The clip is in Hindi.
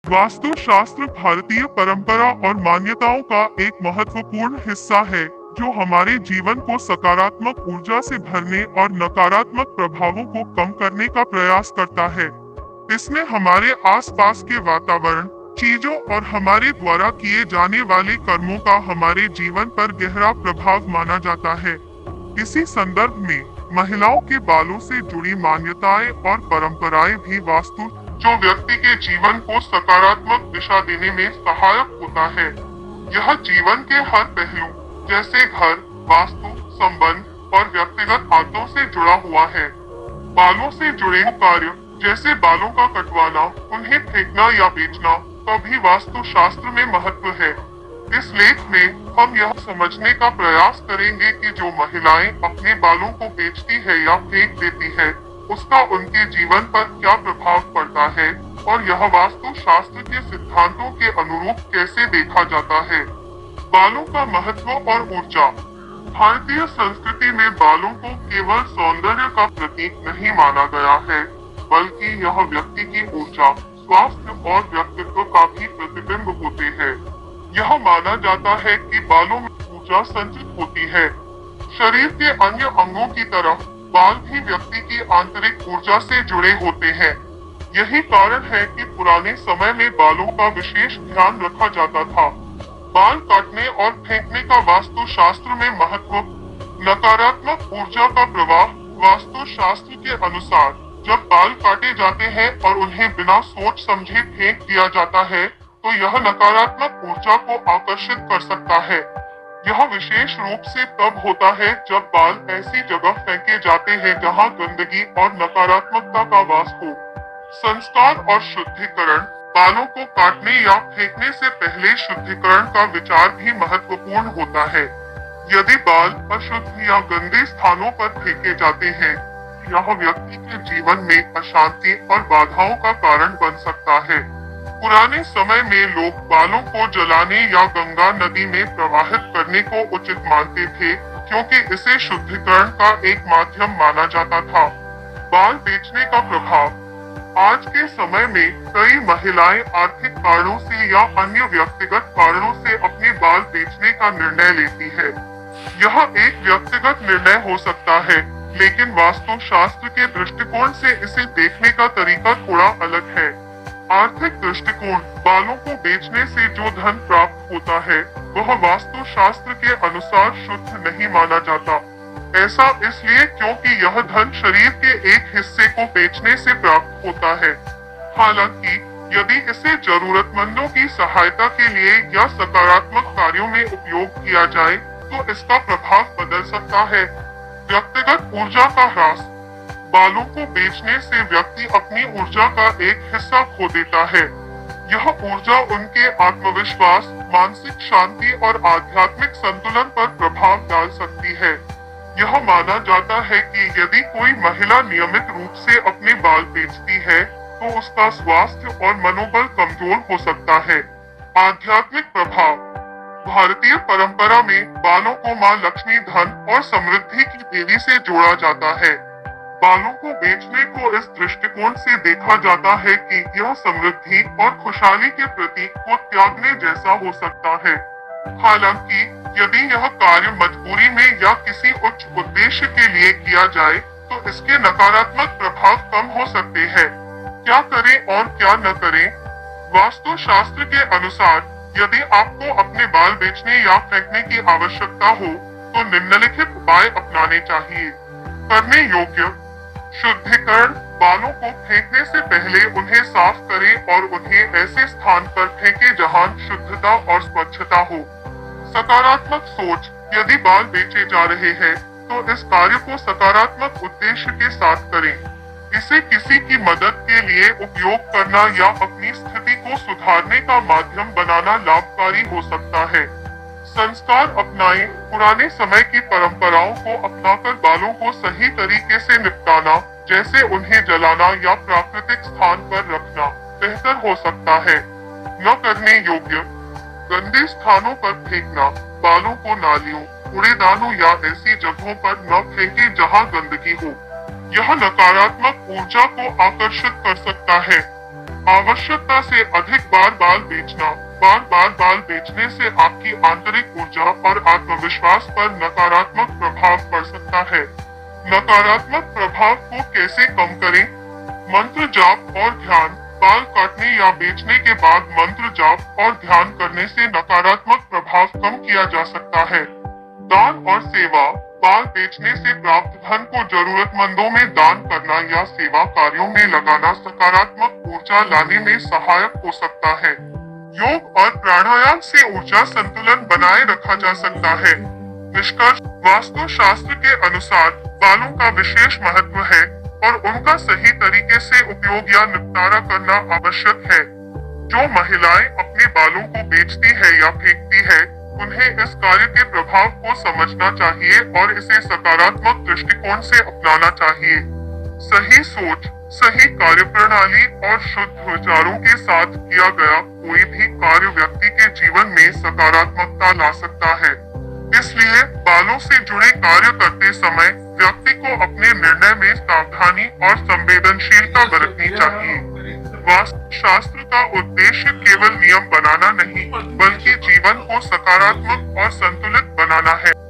वास्तुशास्त्र भारतीय परंपरा और मान्यताओं का एक महत्वपूर्ण हिस्सा है जो हमारे जीवन को सकारात्मक ऊर्जा से भरने और नकारात्मक प्रभावों को कम करने का प्रयास करता है। इसमें हमारे आसपास के वातावरण, चीजों और हमारे द्वारा किए जाने वाले कर्मों का हमारे जीवन पर गहरा प्रभाव माना जाता है। इसी संदर्भ में महिलाओं के बालों से जुड़ी मान्यताएं और परंपराएं भी वास्तु जो व्यक्ति के जीवन को सकारात्मक दिशा देने में सहायक होता है। यह जीवन के हर पहलू जैसे घर, वास्तु, संबंध और व्यक्तिगत आदतों से जुड़ा हुआ है। बालों से जुड़े कार्य जैसे बालों का कटवाना, उन्हें फेंकना या बेचना का भी वास्तु शास्त्र में महत्व है। इस लेख में हम यह समझने का प्रयास करेंगे कि जो महिलाएं अपने बालों को बेचती है या फेंक देती है, उसका उनके जीवन पर क्या प्रभाव पड़ता है और यह वास्तु शास्त्र के सिद्धांतों के अनुरूप कैसे देखा जाता है। बालों का महत्व और ऊर्जा। भारतीय संस्कृति में बालों को केवल सौंदर्य का प्रतीक नहीं माना गया है, बल्कि यह व्यक्ति की ऊर्जा, स्वास्थ्य और व्यक्तित्व का भी प्रतिबिंब होते हैं। यह माना जाता है कि बालों में ऊर्जा संचित होती है। शरीर के अन्य अंगों की तरह बाल भी व्यक्ति की आंतरिक ऊर्जा से जुड़े होते हैं। यही कारण है कि पुराने समय में बालों का विशेष ध्यान रखा जाता था। बाल काटने और फेंकने का वास्तु शास्त्र में महत्व। नकारात्मक ऊर्जा का प्रवाह। वास्तु शास्त्र के अनुसार जब बाल काटे जाते हैं और उन्हें बिना सोच समझे फेंक दिया जाता है, तो यह नकारात्मक ऊर्जा को आकर्षित कर सकता है। यह विशेष रूप से तब होता है जब बाल ऐसी जगह फेंके जाते हैं जहां गंदगी और नकारात्मकता का वास हो। संस्कार और शुद्धिकरण। बालों को काटने या फेंकने से पहले शुद्धिकरण का विचार भी महत्वपूर्ण होता है। यदि बाल अशुद्ध या गंदे स्थानों पर फेंके जाते हैं, यह व्यक्ति के जीवन में अशांति और बाधाओं का कारण बन सकता है। पुराने समय में लोग बालों को जलाने या गंगा नदी में प्रवाहित करने को उचित मानते थे, क्योंकि इसे शुद्धिकरण का एक माध्यम माना जाता था। बाल बेचने का प्रभाव। आज के समय में कई महिलाएं आर्थिक कारणों से या अन्य व्यक्तिगत कारणों से अपने बाल बेचने का निर्णय लेती है। यह एक व्यक्तिगत निर्णय हो सकता है, लेकिन वास्तु शास्त्र के दृष्टिकोण से इसे देखने का तरीका थोड़ा अलग है। आर्थिक दृष्टिकोण। बालों को बेचने से जो धन प्राप्त होता है, वह वास्तु शास्त्र के अनुसार शुद्ध नहीं माना जाता। ऐसा इसलिए क्योंकि यह धन शरीर के एक हिस्से को बेचने से प्राप्त होता है। हालांकि यदि इसे जरूरतमंदों की सहायता के लिए या सकारात्मक कार्यों में उपयोग किया जाए, तो इसका प्रभाव बदल सकता है। व्यक्तिगत ऊर्जा का ह्रास। बालों को बेचने से व्यक्ति अपनी ऊर्जा का एक हिस्सा खो देता है। यह ऊर्जा उनके आत्मविश्वास, मानसिक शांति और आध्यात्मिक संतुलन पर प्रभाव डाल सकती है। यह माना जाता है कि यदि कोई महिला नियमित रूप से अपने बाल बेचती है, तो उसका स्वास्थ्य और मनोबल कमजोर हो सकता है। आध्यात्मिक प्रभाव। भारतीय परंपरा में बालों को मां लक्ष्मी, धन और समृद्धि की देवी से जोड़ा जाता है। बालों को बेचने को इस दृष्टिकोण से देखा जाता है कि यह समृद्धि और खुशहाली के प्रतीक को त्यागने जैसा हो सकता है। हालांकि यदि यह कार्य मजबूरी में या किसी उच्च उद्देश्य के लिए किया जाए, तो इसके नकारात्मक प्रभाव कम हो सकते हैं। क्या करें और क्या न करें। वास्तु शास्त्र के अनुसार यदि आपको अपने बाल बेचने या फेंकने की आवश्यकता हो, तो निम्नलिखित उपाय अपनाने चाहिए। करने योग्य। शुद्धिकरण। बालों को फेंकने से पहले उन्हें साफ करें और उन्हें ऐसे स्थान पर फेंकें जहां शुद्धता और स्वच्छता हो। सकारात्मक सोच। यदि बाल बेचे जा रहे हैं, तो इस कार्य को सकारात्मक उद्देश्य के साथ करें। इसे किसी की मदद के लिए उपयोग करना या अपनी स्थिति को सुधारने का माध्यम बनाना लाभकारी हो सकता है। संस्कार अपनाएं। पुराने समय की परंपराओं को अपनाकर बालों को सही तरीके से निपटाना, जैसे उन्हें जलाना या प्राकृतिक स्थान पर रखना, बेहतर हो सकता है। न करने योग्य। गंदे स्थानों पर फेंकना। बालों को नालियों, कूड़ेदानों या ऐसी जगहों पर न फेंकें जहां गंदगी हो। यह नकारात्मक ऊर्जा को आकर्षित कर सकता है। आवश्यकता से अधिक बार बाल बेचना। बार बार बाल बेचने से आपकी आंतरिक ऊर्जा और आत्मविश्वास पर नकारात्मक प्रभाव पड़ सकता है। नकारात्मक प्रभाव को कैसे कम करें? मंत्र जाप और ध्यान। बाल काटने या बेचने के बाद मंत्र जाप और ध्यान करने से नकारात्मक प्रभाव कम किया जा सकता है। दान और सेवा। बाल बेचने से प्राप्त धन को जरूरतमंदों में दान करना या सेवा कार्यों में लगाना सकारात्मक ऊर्जा लाने में सहायक हो सकता है। योग और प्राणायाम से ऊर्जा संतुलन बनाए रखा जा सकता है। निष्कर्ष, वास्तु शास्त्र के अनुसार बालों का विशेष महत्व है और उनका सही तरीके से उपयोग या निपटारा करना आवश्यक है। जो महिलाएं अपने बालों को बेचती है या फेंकती है, उन्हें इस कार्य के प्रभाव को समझना चाहिए और इसे सकारात्मक दृष्टिकोण से अपनाना चाहिए। सही सोच, सही कार्यप्रणाली और शुद्ध विचारों के साथ किया गया कोई भी कार्य व्यक्ति के जीवन में सकारात्मकता ला सकता है। इसलिए बालों से जुड़े कार्य करते समय व्यक्ति को अपने निर्णय में सावधानी और संवेदनशीलता बरतनी चाहिए। वास्तु शास्त्र का उद्देश्य केवल नियम बनाना नहीं, बल्कि जीवन को सकारात्मक और संतुलित बनाना है।